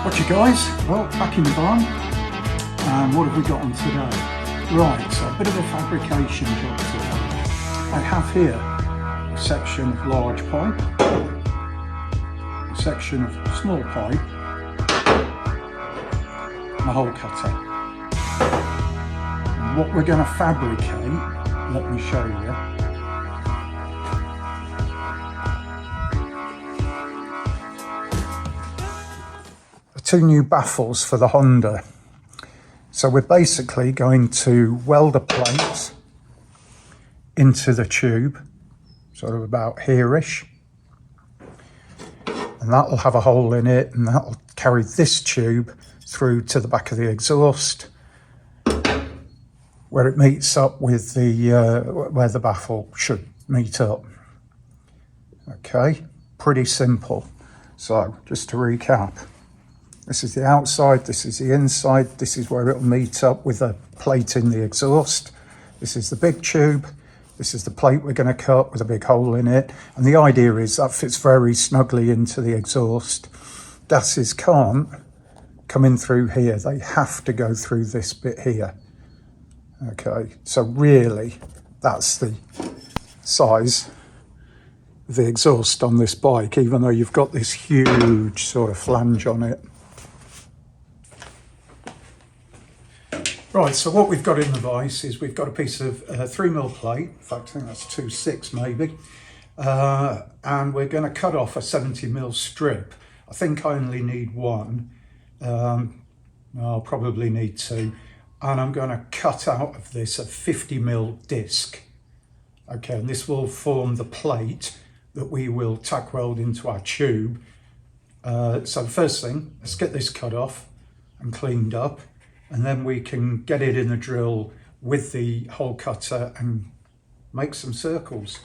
Whatcha guys? Well, back in the barn, and what have we got on today? Right, so a bit of a fabrication job today. I have here a section of large pipe, a section of small pipe, and a hole cutter. And what we're going to fabricate, let me show you. Two new baffles for the Honda. So we're basically going to weld a plate into the tube, sort of about here-ish. And that'll have a hole in it, and that'll carry this tube through to the back of the exhaust, where it meets up with the where the baffle should meet up. Okay, pretty simple. So just to recap. This is the outside, this is the inside, this is where it'll meet up with a plate in the exhaust. This is the big tube, this is the plate we're going to cut with a big hole in it. And the idea is that fits very snugly into the exhaust. Gases can't come in through here, they have to go through this bit here. Okay, so really that's the size of the exhaust on this bike, even though you've got this huge sort of flange on it. Right, so what we've got in the vise is we've got a piece of 3mm plate, in fact I think that's 2/6 maybe, and we're going to cut off a 70mm strip. I think I only need one, I'll probably need two, and I'm going to cut out of this a 50mm disc. Okay, and this will form the plate that we will tack weld into our tube. So the first thing, let's get this cut off and cleaned up. And then we can get it in the drill with the hole cutter and make some circles.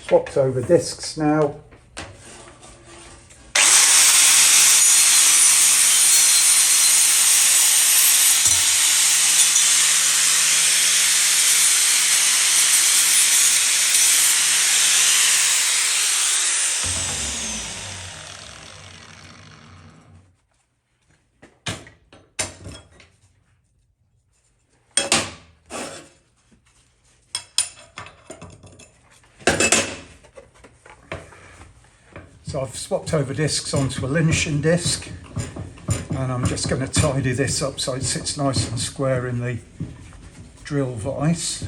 Swapped over discs now. So I've swapped over discs onto a linition disc, and I'm just going to tidy this up so it sits nice and square in the drill vise.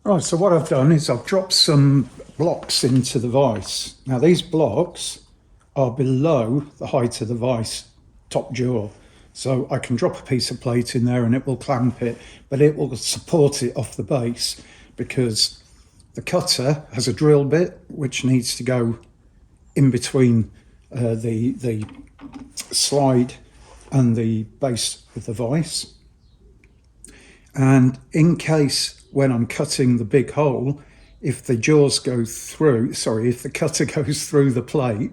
Right, so what I've done is I've dropped some blocks into the vise. Now these blocks are below the height of the vise top jaw. So I can drop a piece of plate in there and it will clamp it, but it will support it off the base because the cutter has a drill bit which needs to go in between the slide and the base of the vise. And in case when I'm cutting the big hole, if the jaws go through, if the cutter goes through the plate,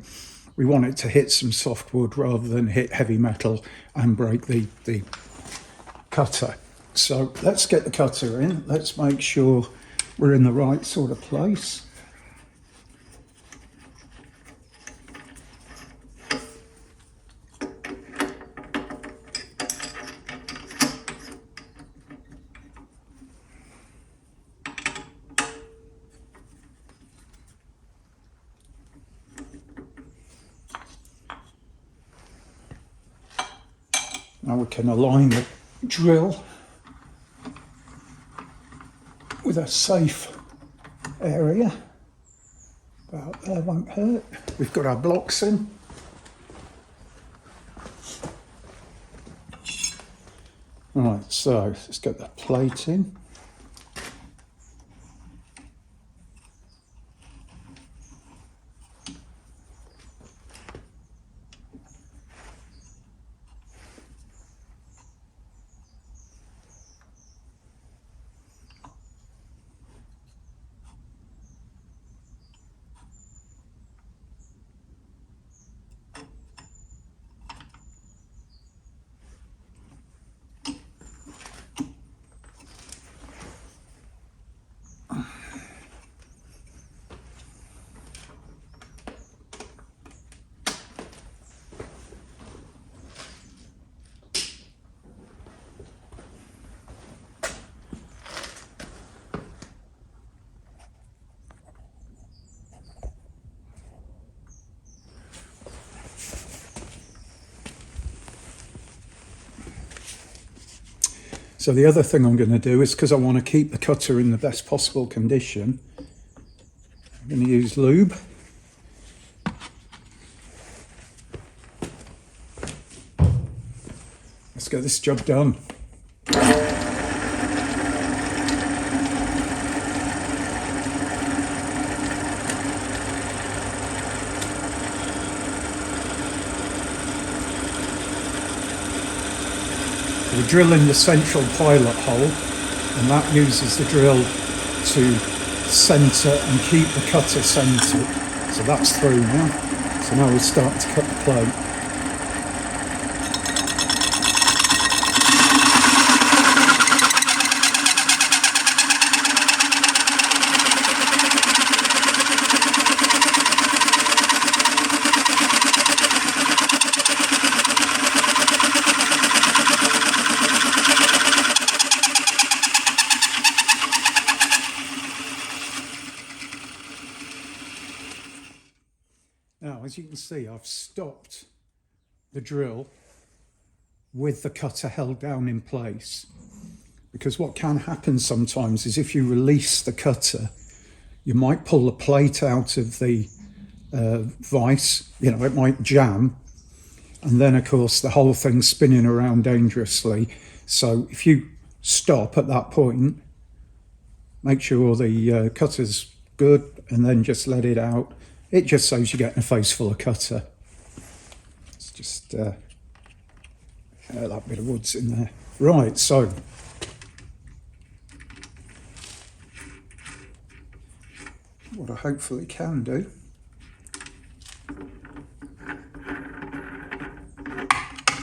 we want it to hit some soft wood rather than hit heavy metal and break the cutter. So let's get the cutter in. Let's make sure we're in the right sort of place. Now we can align the drill with a safe area. About there won't hurt. We've got our blocks in. Right, so let's get the plate in. So the other thing I'm going to do is, because I want to keep the cutter in the best possible condition, I'm going to use lube. Let's get this job done. We're drilling the central pilot hole, and that uses the drill to centre and keep the cutter centred. So that's through now. So now we're starting to cut the plate. Now, as you can see, I've stopped the drill with the cutter held down in place, because what can happen sometimes is if you release the cutter, you might pull the plate out of the vise, it might jam, and then of course the whole thing's spinning around dangerously. So if you stop at that point, make sure the cutter's good, and then just let it out. It just saves you getting a face full of cutter. It's just that bit of wood's in there. Right, so what I hopefully can do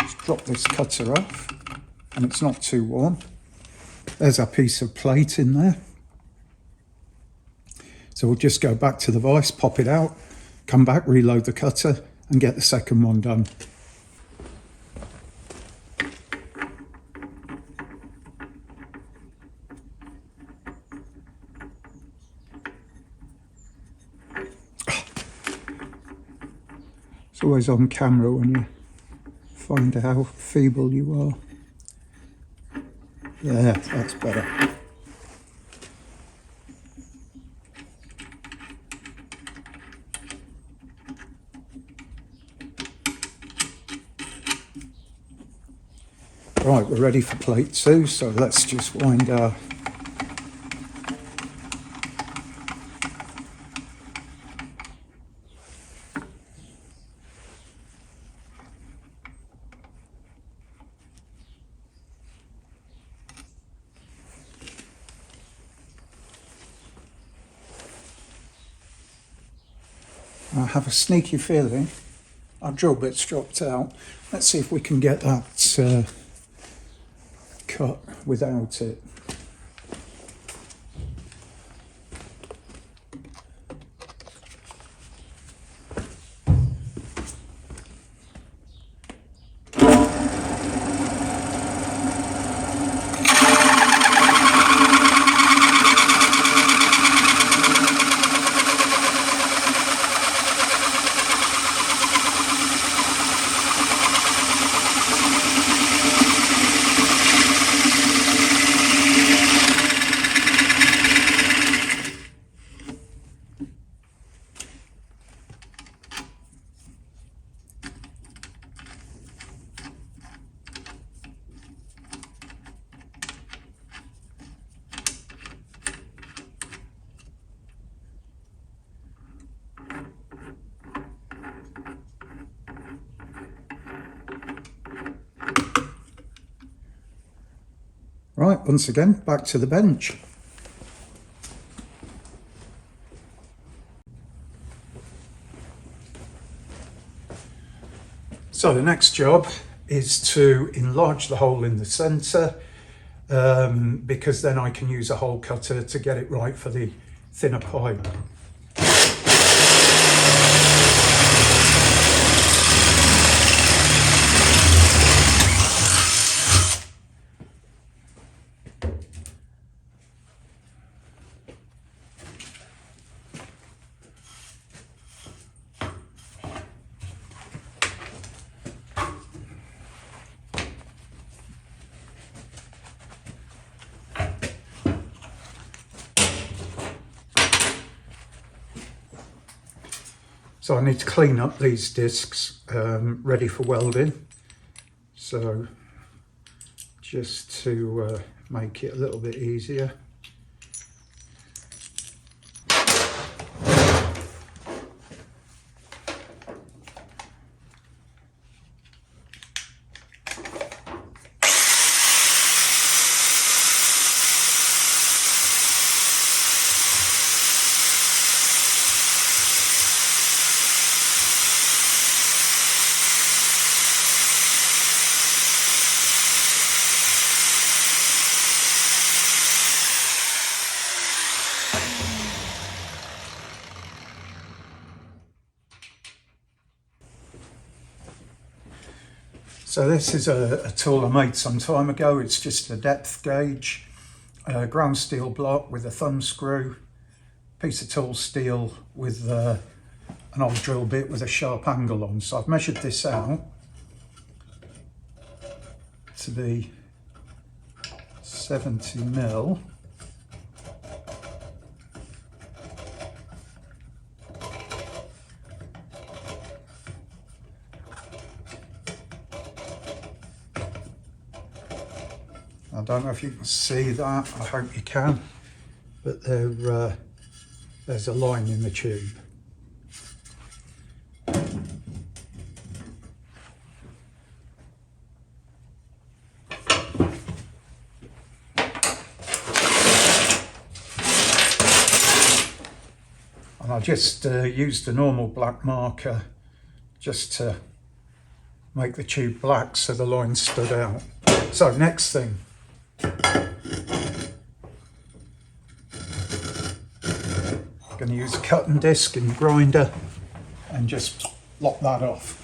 is drop this cutter off, and it's not too warm. There's our piece of plate in there. So we'll just go back to the vise, pop it out, come back, reload the cutter, and get the second one done. It's always on camera when you find out how feeble you are. Yeah, that's better. Right, we're ready for plate 2, so let's just wind our I have a sneaky feeling our drill bit's dropped out. Let's see if we can get that cut without it. Right, once again, back to the bench. So the next job is to enlarge the hole in the centre, because then I can use a hole cutter to get it right for the thinner pipe. So I need to clean up these discs, ready for welding. So just to make it a little bit easier. So this is a tool I made some time ago. It's just a depth gauge, a ground steel block with a thumb screw, piece of tool steel with an old drill bit with a sharp angle on. So I've measured this out to be 70mm. I don't know if you can see that, I hope you can, but there's a line in the tube. And I just used a normal black marker just to make the tube black so the line stood out. So next thing. I'm going to use a cutting disc and grinder and just lock that off.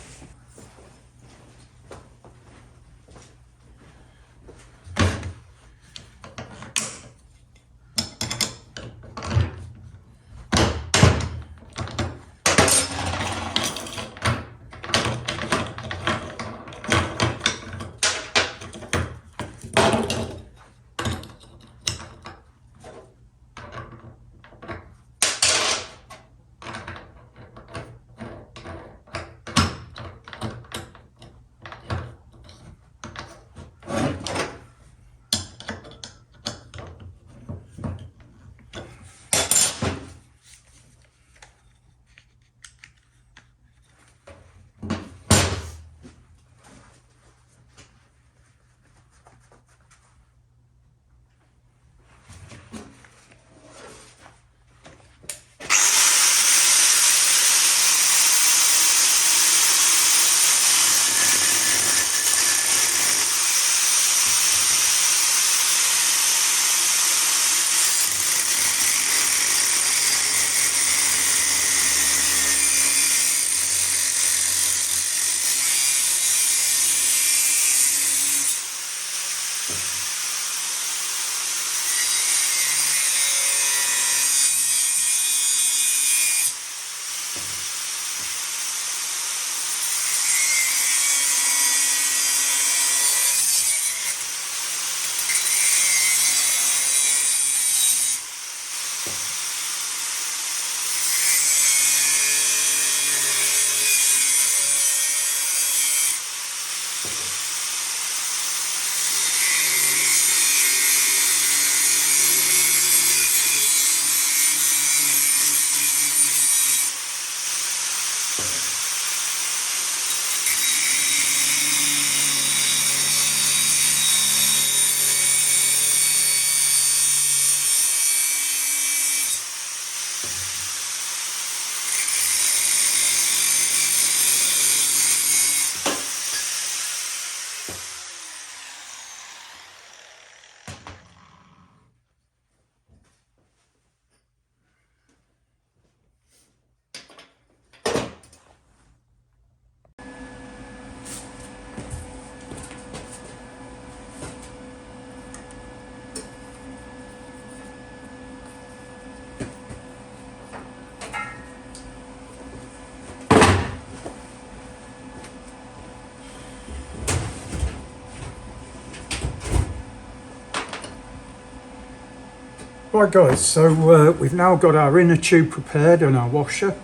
Right guys, so we've now got our inner tube prepared and our washer,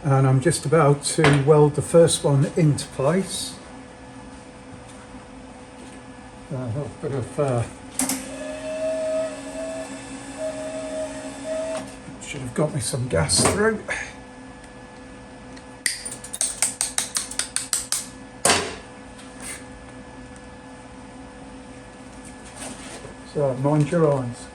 and I'm just about to weld the first one into place. A little bit of should have got me some gas through. So mind your eyes.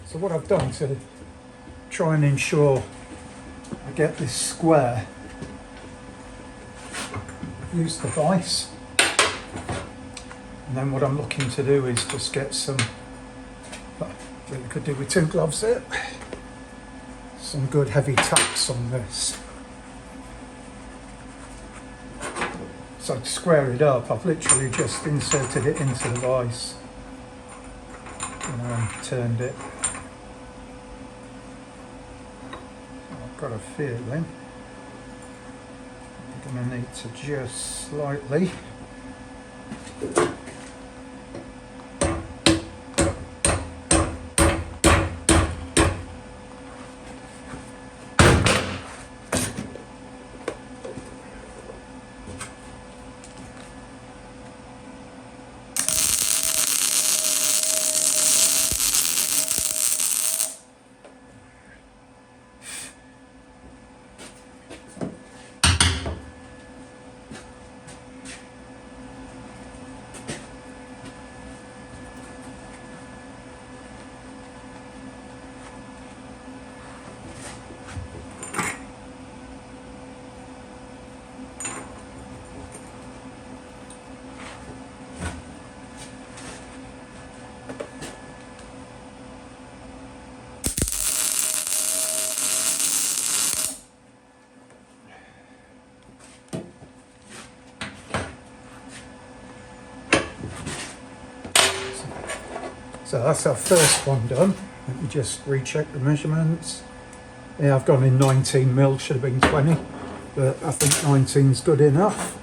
So what I've done to try and ensure I get this square, use the vise, and then what I'm looking to do is just get some, we could do with 2 gloves there, some good heavy tacks on this. So to square it up, I've literally just inserted it into the vise, and turned it. I've got a feeling I'm going to need to just slightly So that's our first one done. Let me just recheck the measurements. Yeah, I've gone in 19 mil, should have been 20, but I think 19's good enough.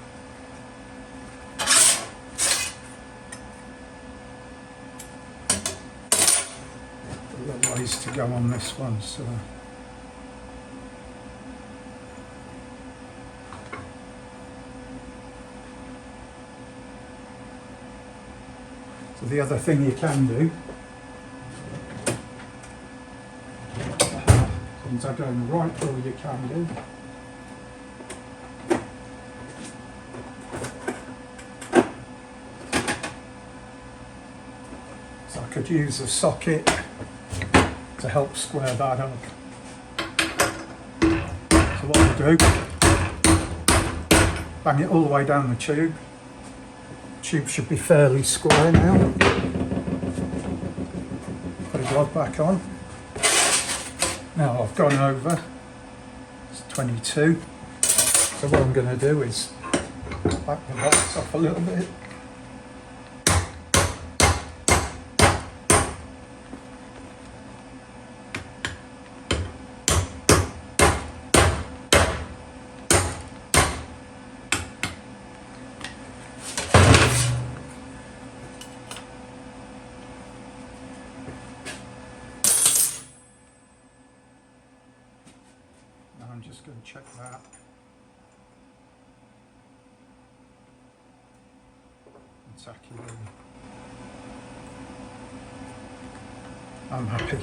A little ways to go on this one, so. So the other thing you can do, things are going right through, you can do. So I could use a socket to help square that up. So what I'll do, bang it all the way down the tube. Tube should be fairly square now. Put a glove back on. Now I've gone over, it's 22. So what I'm going to do is back the box off a little bit. I'm just going to check that. And tack it in. I'm happy.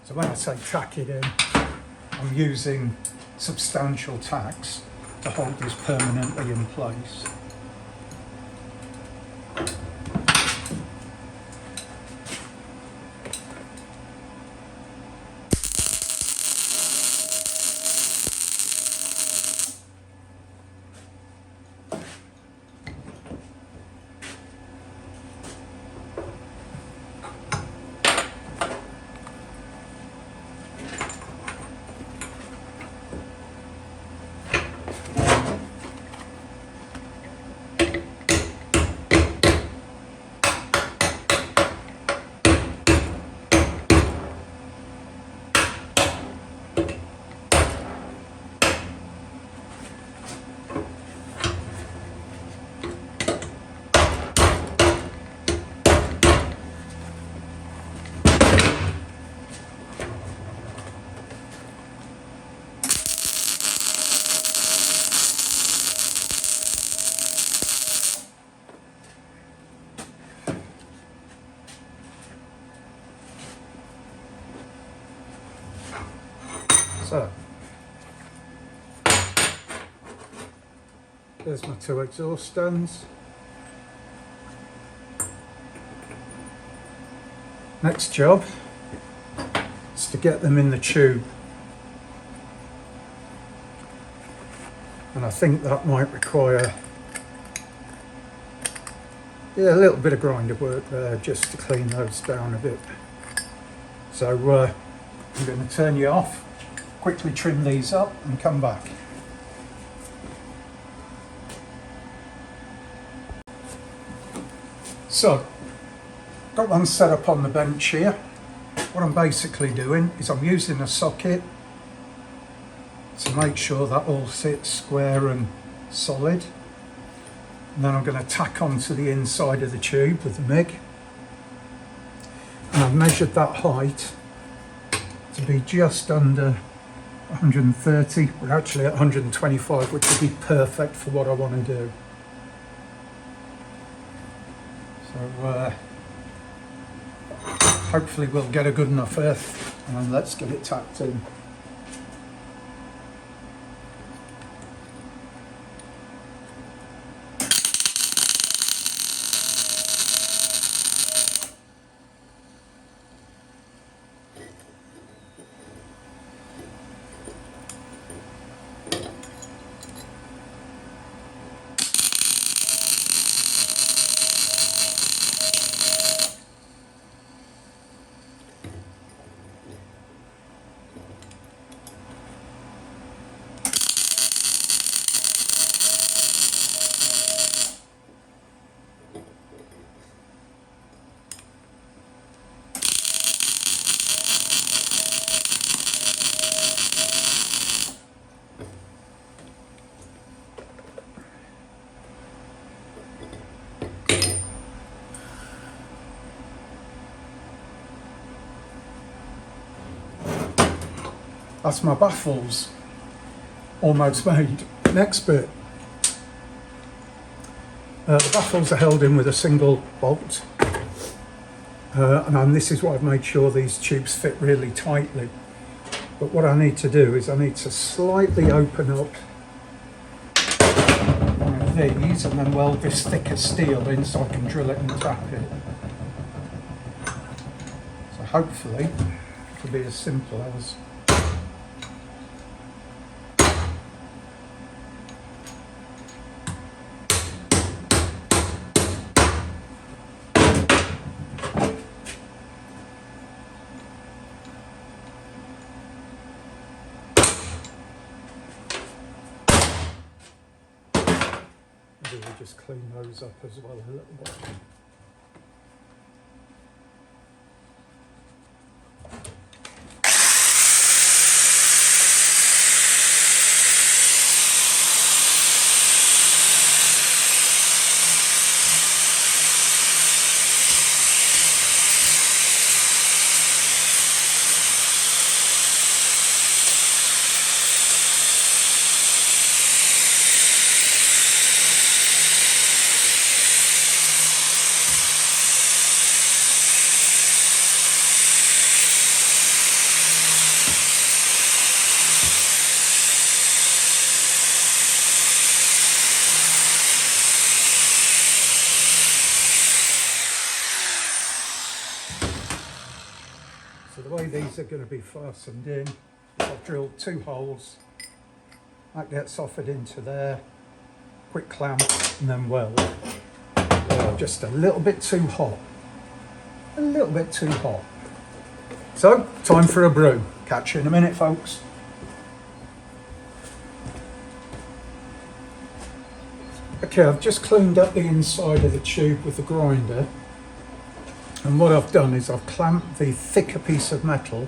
So when I say tack it in, I'm using substantial tacks to hold this permanently in place. There's my 2 exhaust stands. Next job is to get them in the tube. And I think that might require a little bit of grinder work there just to clean those down a bit. So I'm going to turn you off, quickly trim these up and come back. So, got one set up on the bench here. What I'm basically doing is I'm using a socket to make sure that all sits square and solid. And then I'm going to tack onto the inside of the tube with the MIG. And I've measured that height to be just under 130. We're actually at 125, which would be perfect for what I want to do. So hopefully we'll get a good enough earth, and let's get it tacked in. That's my baffles almost made. Next bit. The baffles are held in with a single bolt, and this is what I've made sure these tubes fit really tightly. But what I need to do is I need to slightly open up one of these and then weld this thicker steel in so I can drill it and tap it. So hopefully it'll be as simple as we'll just clean those up as well a little bit. So the way these are going to be fastened in, I've drilled 2 holes, that gets offered into there, quick clamp and then weld. Just a little bit too hot, a little bit too hot. So, time for a brew. Catch you in a minute, folks. Okay, I've just cleaned up the inside of the tube with the grinder. And what I've done is I've clamped the thicker piece of metal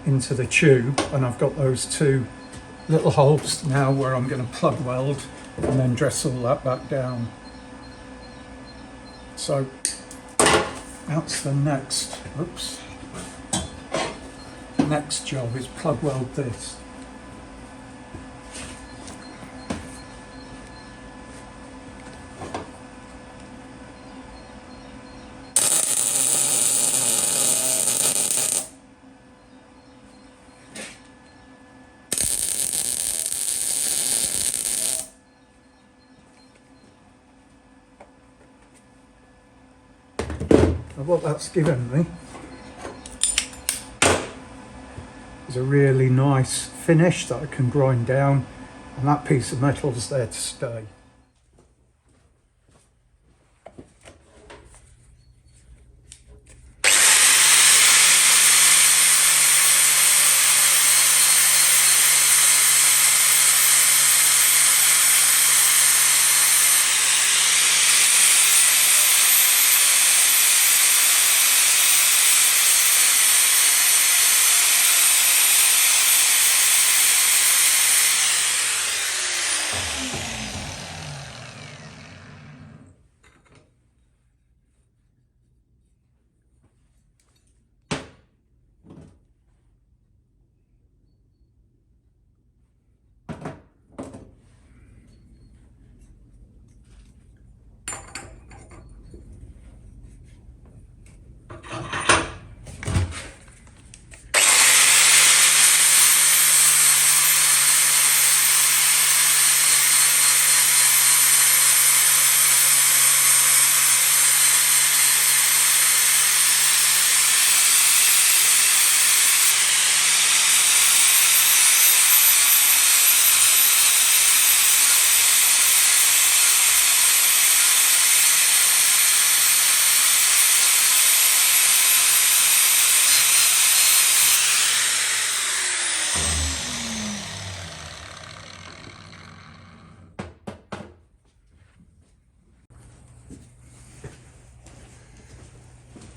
into the tube, and I've got those 2 little holes now where I'm going to plug weld and then dress all that back down. So that's the next job, is plug weld this. And what that's given me is a really nice finish that I can grind down, and that piece of metal is there to stay.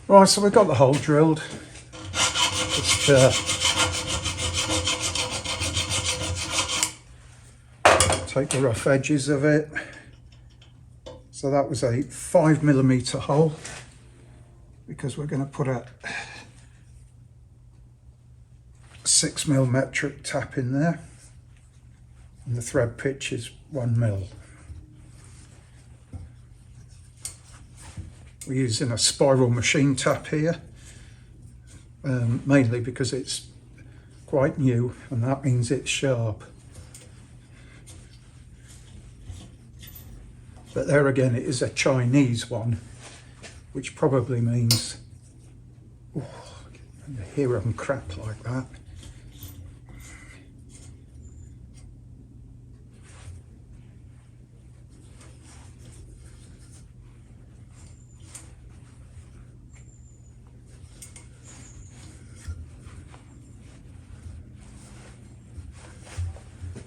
Right, so we've got the hole drilled. Just take the rough edges of it. So that was a 5mm hole, because we're going to put a 6mm metric tap in there, and the thread pitch is 1mm. We're using a spiral machine tap here, mainly because it's quite new, and that means it's sharp. But there again, it is a Chinese one, which probably means, oh, I hear them crap like that.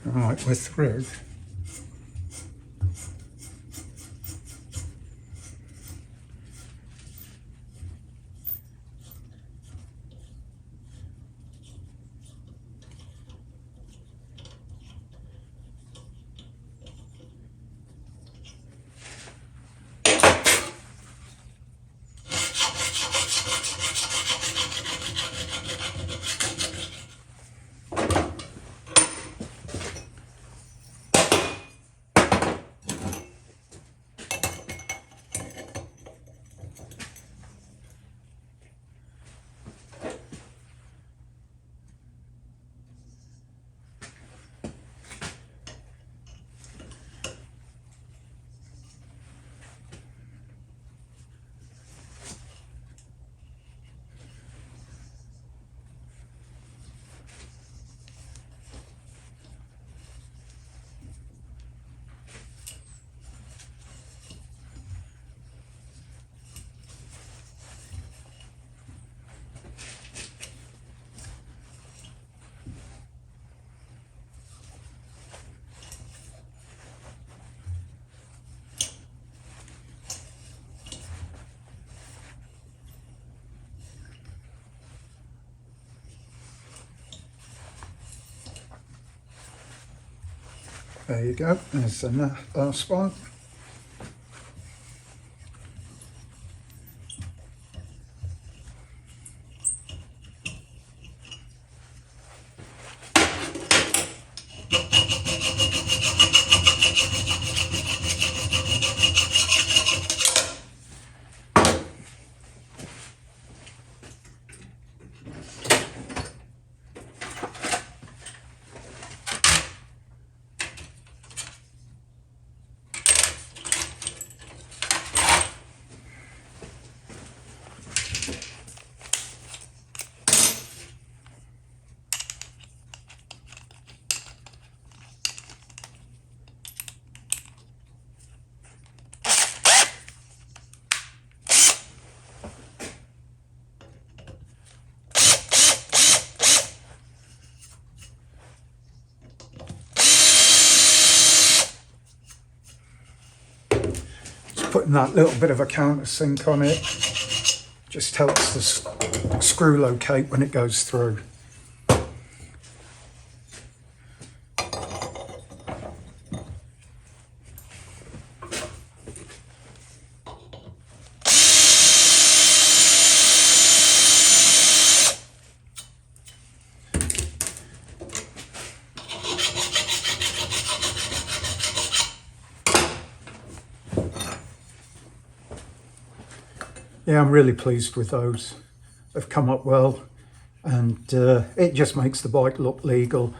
Right, we're through. There you go, there's the last one. putting that little bit of a countersink on it just helps the screw locate when it goes through. Yeah, I'm really pleased with those. They've come up well, and it just makes the bike look legal.